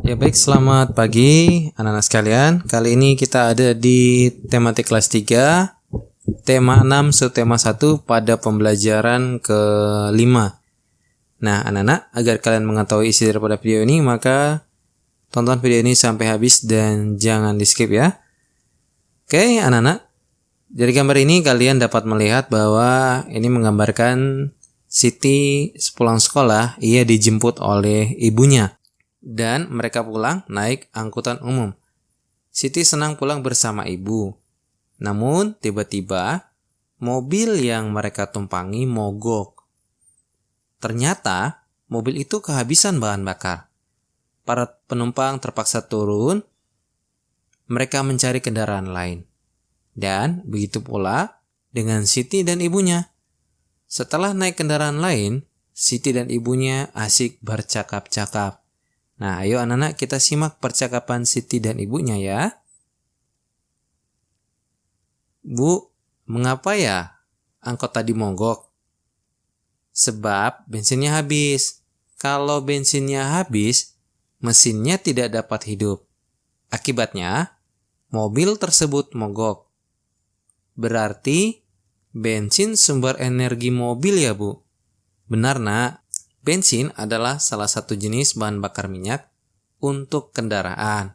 Ya baik, selamat pagi anak-anak sekalian. Kali ini kita ada di tematik kelas 3, tema 6, subtema 1 pada pembelajaran ke-5. Nah, anak-anak, agar kalian mengetahui isi daripada video ini, maka tonton video ini sampai habis dan jangan di-skip ya. Oke, anak-anak. Dari gambar ini kalian dapat melihat bahwa ini menggambarkan Siti sepulang sekolah, ia dijemput oleh ibunya. Dan mereka pulang naik angkutan umum. Siti senang pulang bersama ibu. Namun tiba-tiba mobil yang mereka tumpangi mogok. Ternyata mobil itu kehabisan bahan bakar. Para penumpang terpaksa turun. Mereka mencari kendaraan lain. Dan begitu pula dengan Siti dan ibunya. Setelah naik kendaraan lain, Siti dan ibunya asik bercakap-cakap. Nah, ayo anak-anak kita simak percakapan Siti dan ibunya ya. Bu, mengapa ya angkot tadi mogok? Sebab bensinnya habis. Kalau bensinnya habis, mesinnya tidak dapat hidup. Akibatnya, mobil tersebut mogok. Berarti bensin sumber energi mobil ya, Bu? Benar, Nak. Bensin adalah salah satu jenis bahan bakar minyak untuk kendaraan.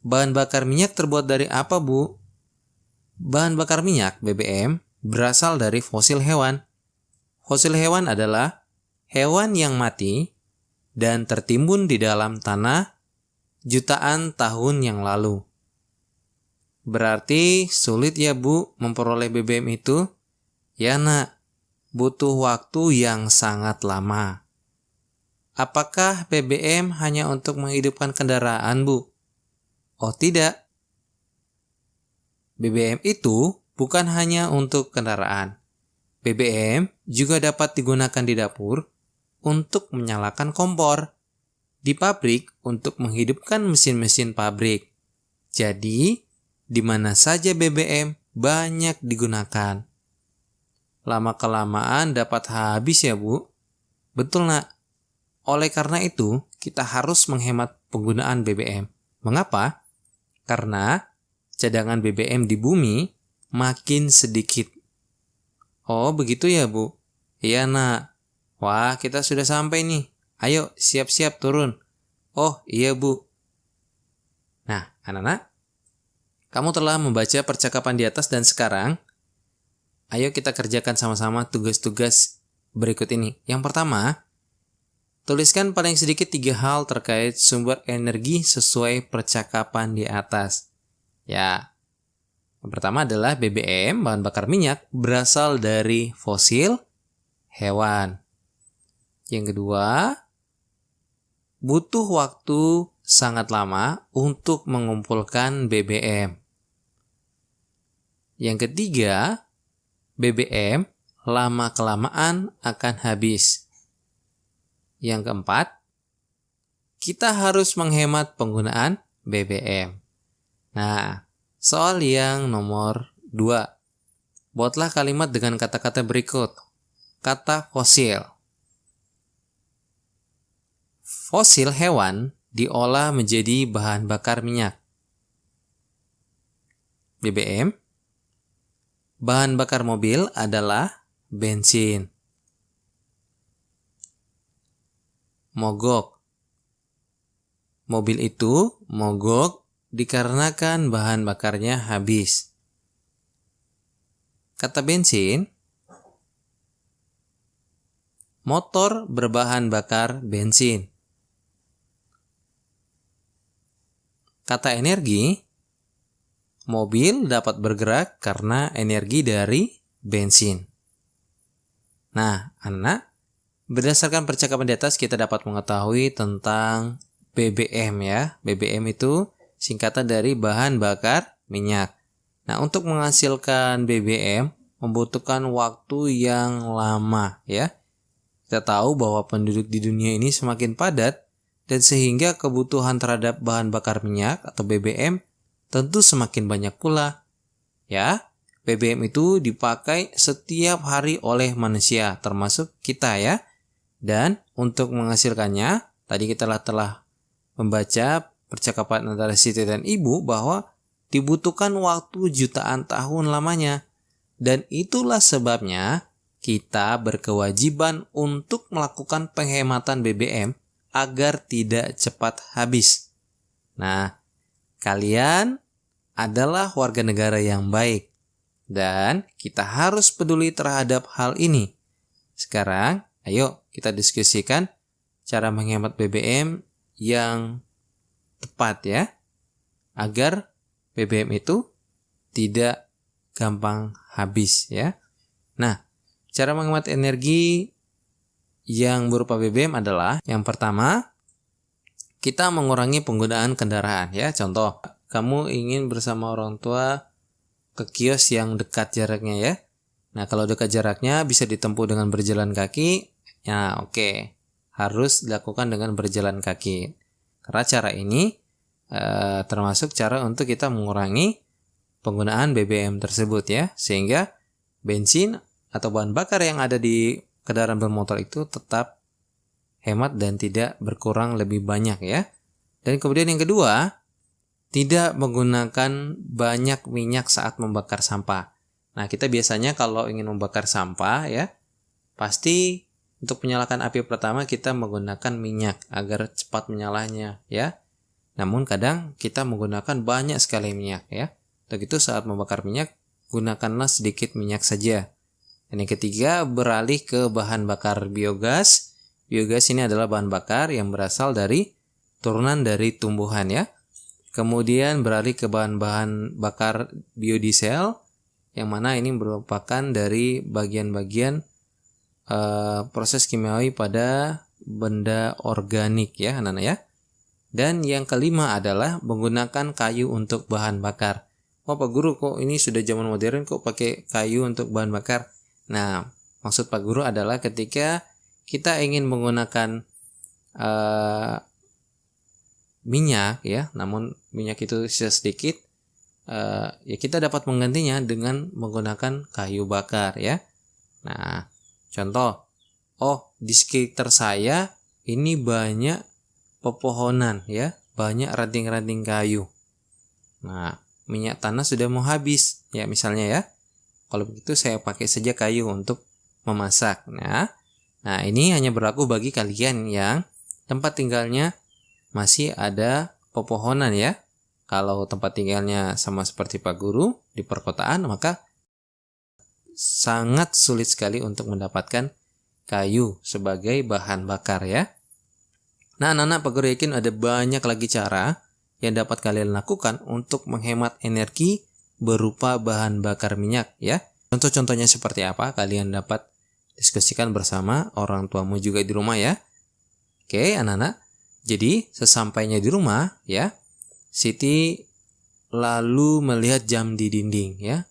Bahan bakar minyak terbuat dari apa, Bu? Bahan bakar minyak BBM berasal dari fosil hewan. Fosil hewan adalah hewan yang mati dan tertimbun di dalam tanah jutaan tahun yang lalu. Berarti sulit ya, Bu, memperoleh BBM itu? Ya, Nak. Butuh waktu yang sangat lama. Apakah BBM hanya untuk menghidupkan kendaraan, Bu? Oh, tidak. BBM itu bukan hanya untuk kendaraan. BBM juga dapat digunakan di dapur untuk menyalakan kompor, di pabrik untuk menghidupkan mesin-mesin pabrik. Jadi, di mana saja BBM banyak digunakan. Lama-kelamaan dapat habis ya, Bu? Betul, Nak. Oleh karena itu, kita harus menghemat penggunaan BBM. Mengapa? Karena cadangan BBM di bumi makin sedikit. Oh, begitu ya, Bu? Iya, Nak. Wah, kita sudah sampai nih. Ayo, siap-siap turun. Oh, iya, Bu. Nah, anak-anak, kamu telah membaca percakapan di atas dan sekarang ayo kita kerjakan sama-sama tugas-tugas berikut ini. Yang pertama, tuliskan paling sedikit 3 hal terkait sumber energi sesuai percakapan di atas. Ya, yang pertama adalah BBM, bahan bakar minyak, berasal dari fosil hewan. Yang kedua, butuh waktu sangat lama untuk mengumpulkan BBM. Yang ketiga, BBM lama-kelamaan akan habis. Yang keempat, kita harus menghemat penggunaan BBM. Nah, soal yang nomor 2. Buatlah kalimat dengan kata-kata berikut. Kata fosil. Fosil hewan diolah menjadi bahan bakar minyak. BBM. Bahan bakar mobil adalah bensin. Mogok. Mobil itu mogok dikarenakan bahan bakarnya habis. Kata bensin. Motor berbahan bakar bensin. Kata energi. Mobil dapat bergerak karena energi dari bensin. Nah, anak, berdasarkan percakapan di atas kita dapat mengetahui tentang BBM ya. BBM itu singkatan dari bahan bakar minyak. Nah, untuk menghasilkan BBM membutuhkan waktu yang lama ya. Kita tahu bahwa penduduk di dunia ini semakin padat dan sehingga kebutuhan terhadap bahan bakar minyak atau BBM tentu semakin banyak pula. Ya, BBM itu dipakai setiap hari oleh manusia, termasuk kita ya. Dan untuk menghasilkannya, tadi kita telah membaca percakapan antara Siti dan ibu bahwa dibutuhkan waktu jutaan tahun lamanya. Dan itulah sebabnya kita berkewajiban untuk melakukan penghematan BBM agar tidak cepat habis. Nah, kalian adalah warga negara yang baik dan kita harus peduli terhadap hal ini. Sekarang, ayo kita diskusikan cara menghemat BBM yang tepat ya, agar BBM itu tidak gampang habis ya. Nah, cara menghemat energi yang berupa BBM adalah yang pertama, kita mengurangi penggunaan kendaraan ya. Contoh, kamu ingin bersama orang tua ke kios yang dekat jaraknya ya. Nah, kalau dekat jaraknya bisa ditempuh dengan berjalan kaki, ya oke. Harus dilakukan dengan berjalan kaki. Karena cara ini termasuk cara untuk kita mengurangi penggunaan BBM tersebut ya, sehingga bensin atau bahan bakar yang ada di kendaraan bermotor itu tetap hemat dan tidak berkurang lebih banyak ya. Dan kemudian yang kedua, tidak menggunakan banyak minyak saat membakar sampah. Nah, kita biasanya kalau ingin membakar sampah ya, pasti untuk menyalakan api pertama kita menggunakan minyak agar cepat menyalanya ya. Namun kadang kita menggunakan banyak sekali minyak ya. Untuk itu saat membakar minyak, gunakanlah sedikit minyak saja. Dan yang ketiga, beralih ke bahan bakar biogas. Biogas ini adalah bahan bakar yang berasal dari turunan dari tumbuhan ya. Kemudian beralih ke bahan-bahan bakar biodiesel, yang mana ini merupakan dari bagian-bagian proses kimiawi pada benda organik ya anak-anak ya. Dan yang kelima adalah menggunakan kayu untuk bahan bakar. Oh Pak Guru, kok ini sudah zaman modern kok pakai kayu untuk bahan bakar? Nah, maksud Pak Guru adalah ketika kita ingin menggunakan minyak ya, namun minyak itu sisa sedikit, ya kita dapat menggantinya dengan menggunakan kayu bakar ya. Nah, contoh, oh di sekitar saya ini banyak pepohonan ya, banyak ranting-ranting kayu. Nah, minyak tanah sudah mau habis ya misalnya ya. Kalau begitu saya pakai saja kayu untuk memasak. Nah, ini hanya berlaku bagi kalian yang tempat tinggalnya masih ada pepohonan ya. Kalau tempat tinggalnya sama seperti Pak Guru di perkotaan, maka sangat sulit sekali untuk mendapatkan kayu sebagai bahan bakar ya. Nah, anak-anak, Pak Guru yakin ada banyak lagi cara yang dapat kalian lakukan untuk menghemat energi berupa bahan bakar minyak ya. Contoh-contohnya seperti apa? Kalian dapat diskusikan bersama orang tuamu juga di rumah ya. Oke, anak-anak. Jadi, sesampainya di rumah ya, Siti lalu melihat jam di dinding ya.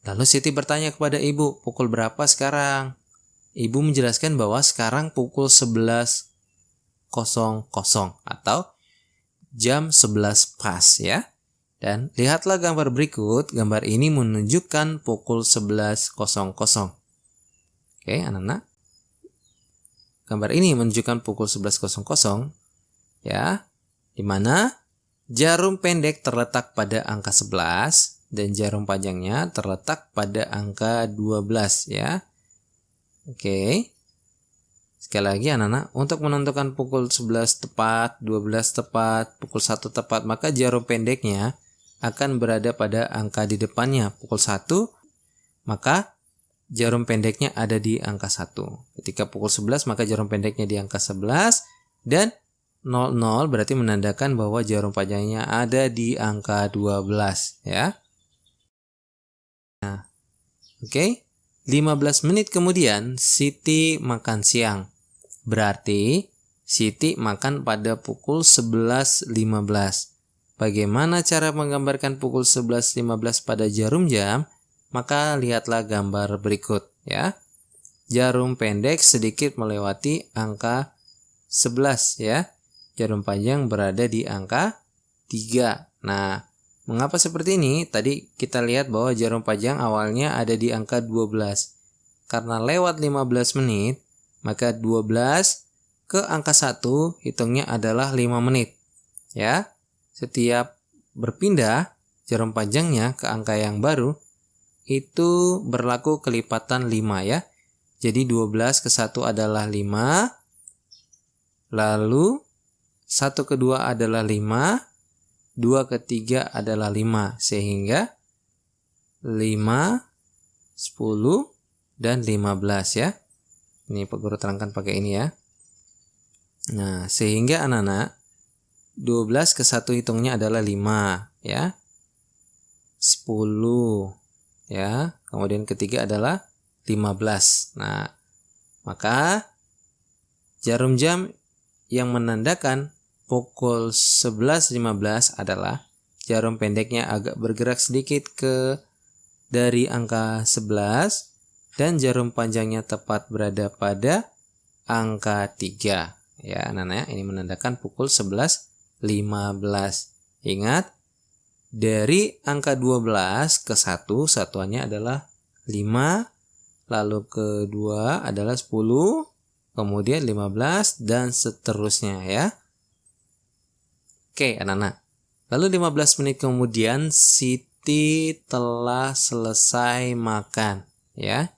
Lalu Siti bertanya kepada ibu, pukul berapa sekarang? Ibu menjelaskan bahwa sekarang pukul 11.00 atau jam 11 pas ya. Dan lihatlah gambar berikut. Gambar ini menunjukkan pukul 11.00. Oke, anak-anak. Gambar ini menunjukkan pukul 11.00 ya, di mana jarum pendek terletak pada angka 11 dan jarum panjangnya terletak pada angka 12 ya. Oke. Sekali lagi anak-anak, untuk menentukan pukul 11 tepat, 12 tepat, pukul 1 tepat, maka jarum pendeknya akan berada pada angka di depannya. Pukul 1, maka jarum pendeknya ada di angka 1. Ketika pukul 11, maka jarum pendeknya di angka 11. Dan 00 berarti menandakan bahwa jarum panjangnya ada di angka 12. Ya. Nah, oke. 15 menit kemudian, Siti makan siang. Berarti, Siti makan pada pukul 11.15. Bagaimana cara menggambarkan pukul 11.15 pada jarum jam? Maka lihatlah gambar berikut ya. Jarum pendek sedikit melewati angka 11 ya. Jarum panjang berada di angka 3. Nah, mengapa seperti ini? Tadi kita lihat bahwa jarum panjang awalnya ada di angka 12. Karena lewat 15 menit, maka 12 ke angka 1 hitungnya adalah 5 menit. Ya. Setiap berpindah jarum panjangnya ke angka yang baru itu berlaku kelipatan 5 ya. Jadi 12 ke 1 adalah 5. Lalu 1 ke 2 adalah 5. 2 ke 3 adalah 5. Sehingga 5, 10, dan 15 ya. Ini Pak Guru terangkan pakai ini ya. Nah, sehingga anak-anak 12 ke 1 hitungnya adalah 5 ya. 10 ya. Kemudian ketiga adalah 15. Nah, maka jarum jam yang menandakan pukul 11.15 adalah jarum pendeknya agak bergerak sedikit dari angka 11 dan jarum panjangnya tepat berada pada angka 3. Ya, anak-anak, ini menandakan pukul 11.15. Ingat, dari angka 12 ke 1, satuannya adalah 5, lalu ke 2 adalah 10, kemudian 15, dan seterusnya ya. Oke, anak-anak. Lalu 15 menit kemudian Siti telah selesai makan ya.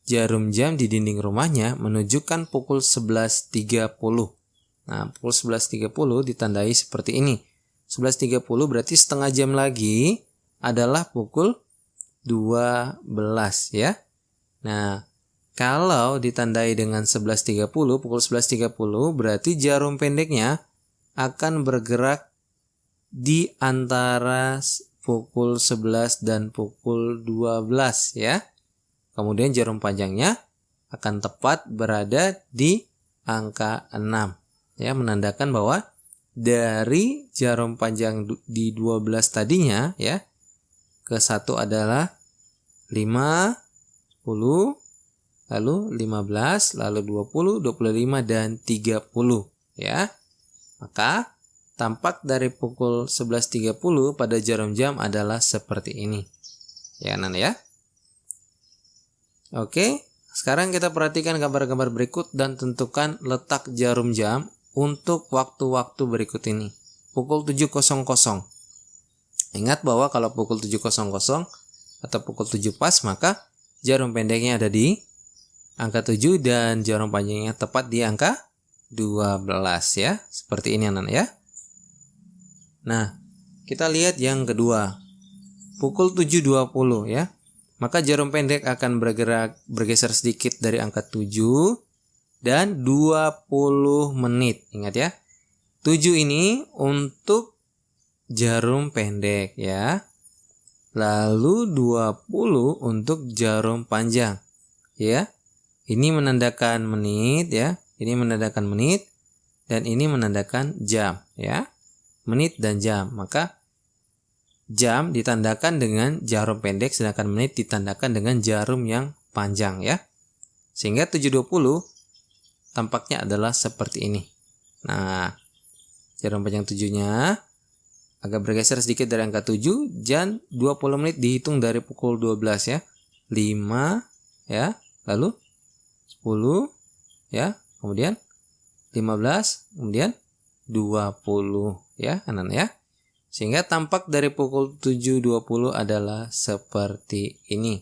Jarum jam di dinding rumahnya menunjukkan pukul 11.30. Nah, pukul 11.30 ditandai seperti ini. 11.30 berarti setengah jam lagi adalah pukul 12 ya. Nah, kalau ditandai dengan 11.30, pukul 11.30 berarti jarum pendeknya akan bergerak di antara pukul 11 dan pukul 12 ya. Kemudian jarum panjangnya akan tepat berada di angka 6 ya, menandakan bahwa dari jarum panjang di 12 tadinya ya, ke 1 adalah 5, 10, lalu 15, lalu 20, 25, dan 30 ya. Maka tampak dari pukul 11.30 pada jarum jam adalah seperti ini. Ya, anak ya. Oke, sekarang kita perhatikan gambar-gambar berikut dan tentukan letak jarum jam untuk waktu-waktu berikut ini. Pukul 7.00. Ingat bahwa kalau pukul 7.00 atau pukul 7 pas, maka jarum pendeknya ada di angka 7 dan jarum panjangnya tepat di angka 12 ya. Seperti ini anak ya. Nah, kita lihat yang kedua. Pukul 7.20 ya. Maka jarum pendek akan bergeser sedikit dari angka 7 dan 20 menit. Ingat ya. 7 ini untuk jarum pendek ya. Lalu 20 untuk jarum panjang. Ya. Ini menandakan menit ya. Ini menandakan menit dan ini menandakan jam ya. Menit dan jam. Maka jam ditandakan dengan jarum pendek sedangkan menit ditandakan dengan jarum yang panjang ya. Sehingga 7.20 tampaknya adalah seperti ini. Nah, jarum panjang 7-nya agak bergeser sedikit dari angka 7 dan 20 menit dihitung dari pukul 12 ya. 5 ya, lalu 10 ya, kemudian 15, kemudian 20 ya, anak-anak ya. Sehingga tampak dari pukul 7.20 adalah seperti ini.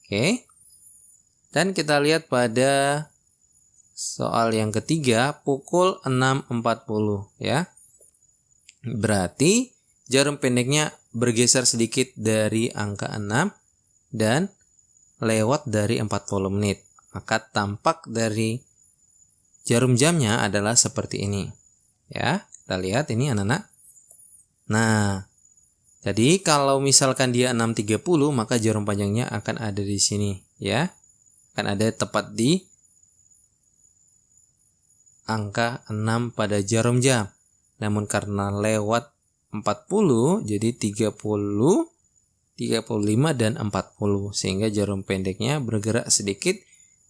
Oke. Dan kita lihat pada soal yang ketiga, pukul 6.40 ya. Berarti jarum pendeknya bergeser sedikit dari angka 6 dan lewat dari 40 menit. Maka tampak dari jarum jamnya adalah seperti ini. Ya, kita lihat ini anak-anak. Nah, jadi kalau misalkan dia 6.30, maka jarum panjangnya akan ada di sini ya. Akan ada tepat di angka 6 pada jarum jam. Namun karena lewat 40, jadi 30, 35, dan 40. Sehingga jarum pendeknya bergerak sedikit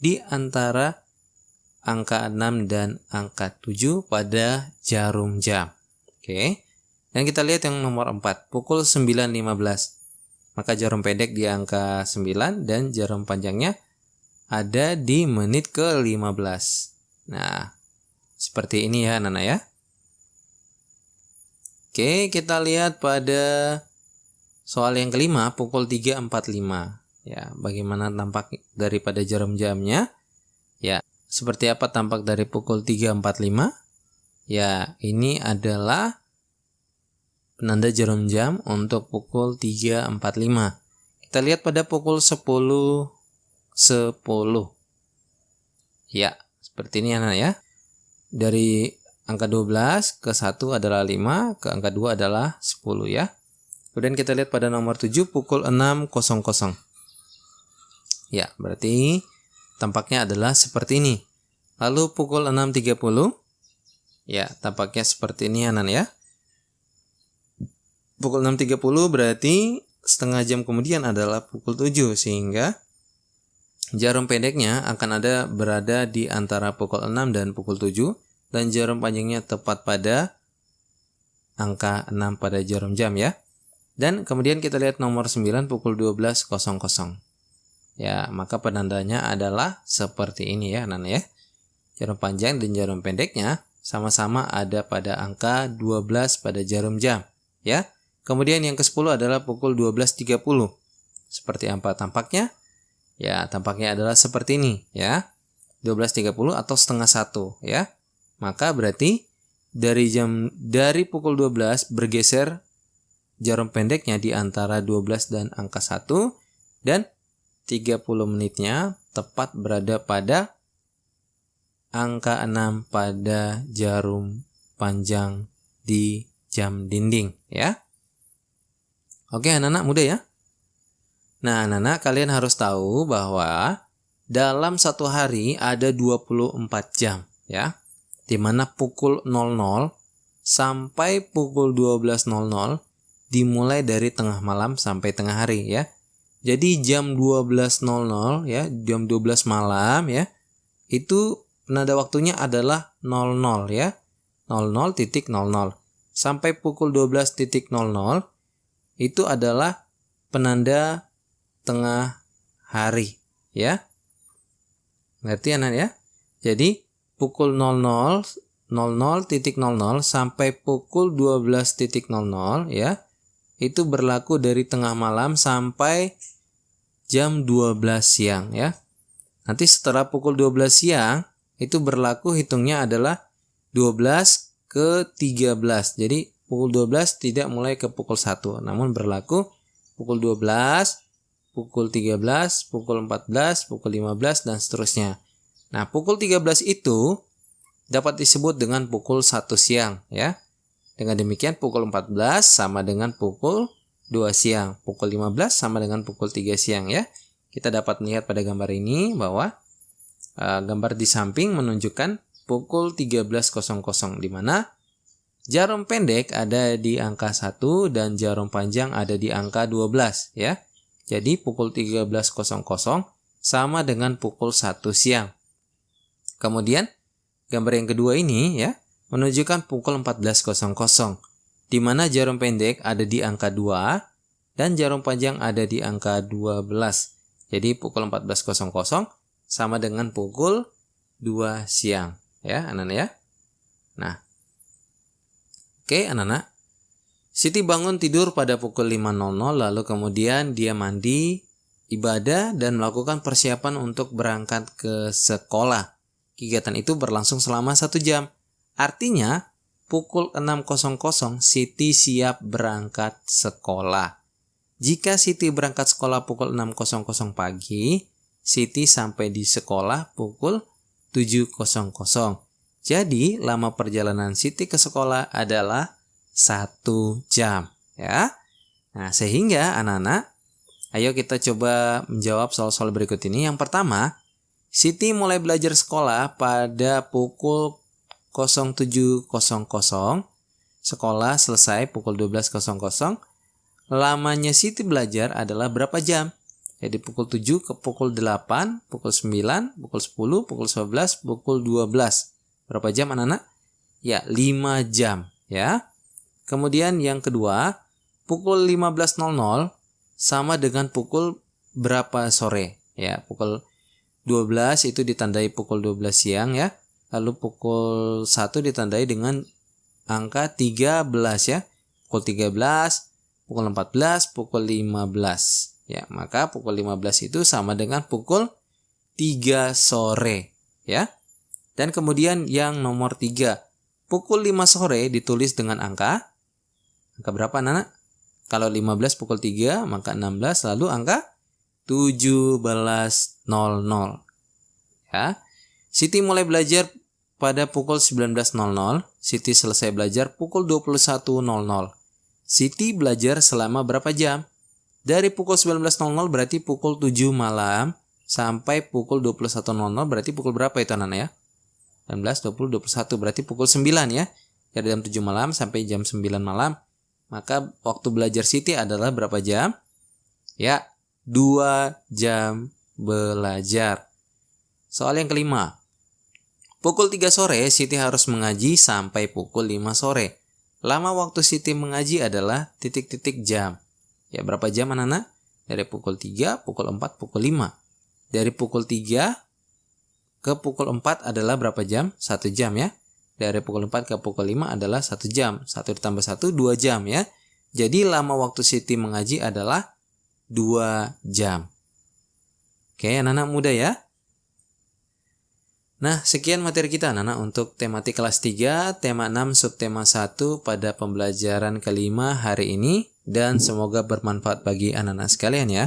di antara angka 6 dan angka 7 pada jarum jam. Oke. Dan kita lihat yang nomor 4, pukul 9.15. Maka jarum pendek di angka 9 dan jarum panjangnya ada di menit ke-15. Nah, seperti ini ya anak-anak ya. Oke, kita lihat pada soal yang kelima, pukul 3.45. Ya, bagaimana tampak daripada jarum jamnya? Ya, seperti apa tampak dari pukul 3.45? Ya, ini adalah penanda jarum jam untuk pukul 3.45. Kita lihat pada pukul 10.10. Ya, seperti ini anak ya. Dari angka 12 ke 1 adalah 5, ke angka 2 adalah 10 ya. Kemudian kita lihat pada nomor 7 pukul 6.00. Ya, berarti tampaknya adalah seperti ini. Lalu pukul 6.30. Ya, tampaknya seperti ini anak ya. Pukul 6.30 berarti setengah jam kemudian adalah pukul 7, sehingga jarum pendeknya akan berada di antara pukul 6 dan pukul 7, dan jarum panjangnya tepat pada angka 6 pada jarum jam ya. Dan kemudian kita lihat nomor 9 pukul 12.00. Ya, maka penandanya adalah seperti ini ya anak-anak ya. Jarum panjang dan jarum pendeknya sama-sama ada pada angka 12 pada jarum jam ya. Kemudian yang ke-10 adalah pukul 12.30. Seperti apa tampaknya? Ya, tampaknya adalah seperti ini ya. 12.30 atau setengah 1 ya. Maka berarti dari pukul 12 bergeser jarum pendeknya di antara 12 dan angka 1, dan 30 menitnya tepat berada pada angka 6 pada jarum panjang di jam dinding ya. Oke anak-anak mudah ya. Nah anak-anak, kalian harus tahu bahwa dalam satu hari ada 24 jam ya. Dimana pukul 00 sampai pukul 12.00 dimulai dari tengah malam sampai tengah hari ya. Jadi jam 12.00 ya, jam 12 malam ya, itu penanda waktunya adalah 00 ya. 00.00 sampai pukul 12.00 itu adalah penanda tengah hari ya. Ngerti anak ya? Jadi pukul 00.00 sampai pukul 12.00 ya. Itu berlaku dari tengah malam sampai jam 12 siang ya. Nanti setelah pukul 12 siang itu berlaku hitungnya adalah 12 ke 13. Jadi pukul 12 tidak mulai ke pukul 1, namun berlaku pukul 12, pukul 13, pukul 14, pukul 15 dan seterusnya. Nah, pukul 13 itu dapat disebut dengan pukul 1 siang ya. Dengan demikian pukul 14 sama dengan pukul 2 siang. Pukul 15 sama dengan pukul 3 siang ya. Kita dapat melihat pada gambar ini bahwa gambar di samping menunjukkan pukul 13.00 di mana jarum pendek ada di angka 1 dan jarum panjang ada di angka 12 ya. Jadi pukul 13.00 sama dengan pukul 1 siang. Kemudian gambar yang kedua ini ya menunjukkan pukul 14.00 di mana jarum pendek ada di angka 2 dan jarum panjang ada di angka 12. Jadi pukul 14.00 sama dengan pukul 2 siang ya anak-anak ya. Nah, oke anak-anak. Siti bangun tidur pada pukul 5.00 lalu kemudian dia mandi, ibadah dan melakukan persiapan untuk berangkat ke sekolah. Kegiatan itu berlangsung selama 1 jam. Artinya, pukul 6.00 Siti siap berangkat sekolah. Jika Siti berangkat sekolah pukul 6.00 pagi, Siti sampai di sekolah pukul 7.00. Jadi, lama perjalanan Siti ke sekolah adalah 1 jam. Ya. Nah, sehingga anak-anak, ayo kita coba menjawab soal-soal berikut ini. Yang pertama, Siti mulai belajar sekolah pada pukul 07.00. Sekolah selesai pukul 12.00. Lamanya Siti belajar adalah berapa jam? Jadi pukul 7 ke pukul 8, pukul 9, pukul 10, pukul 11, pukul 12. Berapa jam anak-anak? Ya, 5 jam. Ya. Kemudian yang kedua, pukul 15.00 sama dengan pukul berapa sore? Ya, pukul 12 itu ditandai pukul 12 siang ya. lalu pukul 1 ditandai dengan angka 13 ya. Pukul 13, pukul 14, pukul 15. Ya, maka pukul 15 itu sama dengan pukul 3 sore ya. Dan kemudian yang nomor 3, pukul 5 sore ditulis dengan angka berapa anak-anak? Kalau 15 pukul 3 maka 16, lalu angka 17.00 ya. Siti mulai belajar pada pukul 19.00, Siti selesai belajar pukul 21.00. Siti belajar selama berapa jam? Dari pukul 19.00 berarti pukul 7 malam sampai pukul 21.00 berarti pukul berapa itu anak-anak ya? 19, 20, 21 berarti pukul 9 ya. Dari jam 7 malam sampai jam 9 malam. Maka waktu belajar Siti adalah berapa jam? Ya, 2 jam belajar. Soal yang kelima. Pukul 3 sore Siti harus mengaji sampai pukul 5 sore. Lama waktu Siti mengaji adalah titik-titik jam. Ya, berapa jam anak-anak? Dari pukul 3, pukul 4, pukul 5. Dari pukul 3 ke pukul 4 adalah berapa jam? 1 jam ya. Dari pukul 4 ke pukul 5 adalah 1 jam. 1 ditambah 1, 2 jam ya. Jadi lama waktu Siti mengaji adalah 2 jam. Oke, anak-anak muda ya. Nah, sekian materi kita anak-anak untuk tematik kelas 3, tema 6, subtema 1 pada pembelajaran kelima hari ini. Dan semoga bermanfaat bagi anak-anak sekalian ya.